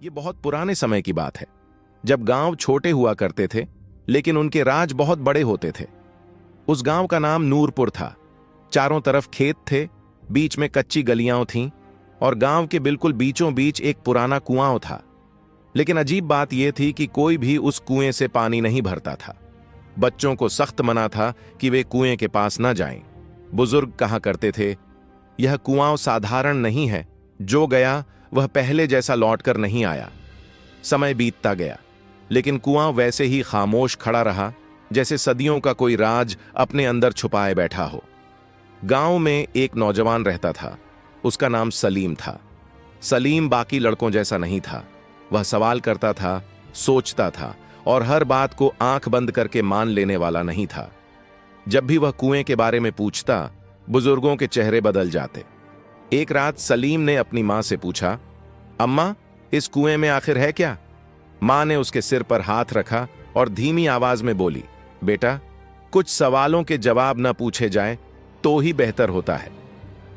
ये बहुत पुराने समय की बात है, जब गांव छोटे हुआ करते थे, लेकिन उनके राज बहुत बड़े होते थे। उस गांव का नाम नूरपुर था। चारों तरफ खेत थे, बीच में कच्ची गलियां थीं और गांव के बिल्कुल बीचों बीच एक पुराना कुआं था। लेकिन अजीब बात यह थी कि कोई भी उस कुएं से पानी नहीं भरता था। बच्चों को सख्त मना था कि वे कुएं के पास न जाएं। बुजुर्ग कहा करते थे, यह कुआं साधारण नहीं है, जो गया वह पहले जैसा लौटकर नहीं आया। समय बीतता गया, लेकिन कुआं वैसे ही खामोश खड़ा रहा, जैसे सदियों का कोई राज अपने अंदर छुपाए बैठा हो। गांव में एक नौजवान रहता था। उसका नाम सलीम था। सलीम बाकी लड़कों जैसा नहीं था। वह सवाल करता था, सोचता था और हर बात को आंख बंद करके मान लेने वाला नहीं था। जब भी वह कुएं के बारे में पूछता, बुजुर्गों के चेहरे बदल जाते। एक रात सलीम ने अपनी मां से पूछा, अम्मा, इस कुएं में आखिर है क्या? मां ने उसके सिर पर हाथ रखा और धीमी आवाज में बोली, बेटा, कुछ सवालों के जवाब न पूछे जाए तो ही बेहतर होता है।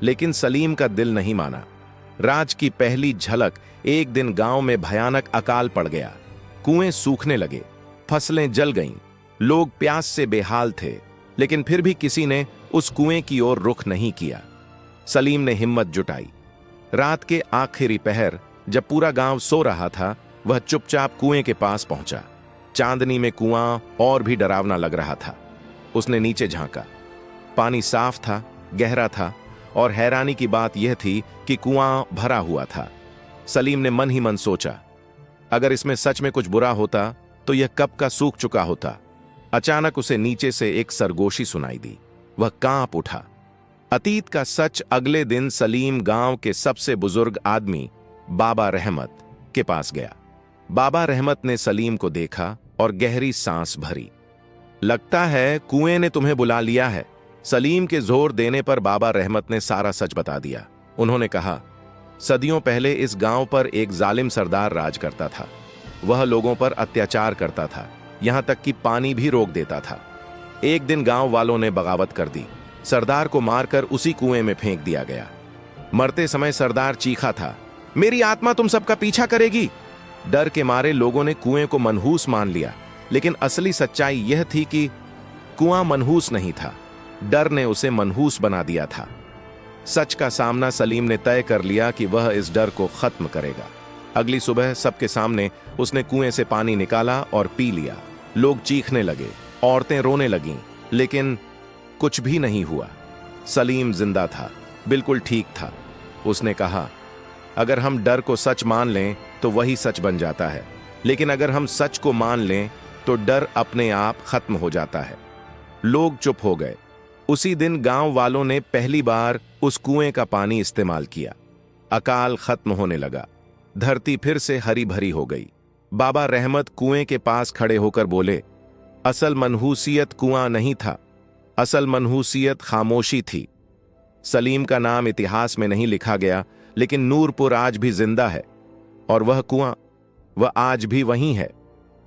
लेकिन सलीम का दिल नहीं माना। राज की पहली झलक एक दिन गांव में भयानक अकाल पड़ गया। कुएं सूखने लगे, फसलें जल गईं, लोग प्यास से बेहाल थे, लेकिन फिर भी किसी ने उस कुएं की ओर रुख नहीं किया। सलीम ने हिम्मत जुटाई। रात के आखिरी पहर, जब पूरा गांव सो रहा था, वह चुपचाप कुएं के पास पहुंचा। चांदनी में कुआं और भी डरावना लग रहा था। उसने नीचे झांका। पानी साफ था, गहरा था और हैरानी की बात यह थी कि कुआं भरा हुआ था। सलीम ने मन ही मन सोचा, अगर इसमें सच में कुछ बुरा होता तो यह कब का सूख चुका होता। अचानक उसे नीचे से एक सरगोशी सुनाई दी। वह कांप उठा। अतीत का सच। अगले दिन सलीम गांव के सबसे बुजुर्ग आदमी बाबा रहमत के पास गया। बाबा रहमत ने सलीम को देखा और गहरी सांस भरी। लगता है कुएं ने तुम्हें बुला लिया है। सलीम के जोर देने पर बाबा रहमत ने सारा सच बता दिया। उन्होंने कहा, सदियों पहले इस गांव पर एक जालिम सरदार राज करता था। वह लोगों पर अत्याचार करता था, यहां तक कि पानी भी रोक देता था। एक दिन गांव वालों ने बगावत कर दी। सरदार को मारकर उसी कुएं में फेंक दिया गया। मरते समय सरदार चीखा था, मेरी आत्मा तुम सबका पीछा करेगी। डर के मारे लोगों ने कुएं को मनहूस मान लिया, लेकिन असली सच्चाई यह थी कि कुआं मनहूस नहीं था, डर ने उसे मनहूस बना दिया था। सच का सामना सलीम ने तय कर लिया कि वह इस डर को खत्म करेगा। अगली सुबह सबके सामने उसने कुएं से पानी निकाला और पी लिया। लोग चीखने लगे, औरतें रोने लगीं, लेकिन कुछ भी नहीं हुआ। सलीम जिंदा था, बिल्कुल ठीक था। उसने कहा, अगर हम डर को सच मान लें तो वही सच बन जाता है, लेकिन अगर हम सच को मान लें तो डर अपने आप खत्म हो जाता है। लोग चुप हो गए। उसी दिन गांव वालों ने पहली बार उस कुएं का पानी इस्तेमाल किया। अकाल खत्म होने लगा। धरती फिर से हरी भरी हो गई। बाबा रहमत कुएं के पास खड़े होकर बोले, असल मनहूसियत कुआं नहीं था, असल मनहूसियत खामोशी थी। सलीम का नाम इतिहास में नहीं लिखा गया, लेकिन नूरपुर आज भी जिंदा है। और वह कुआं, वह आज भी वहीं है।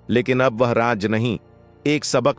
लेकिन अब वह राज नहीं, एक सबक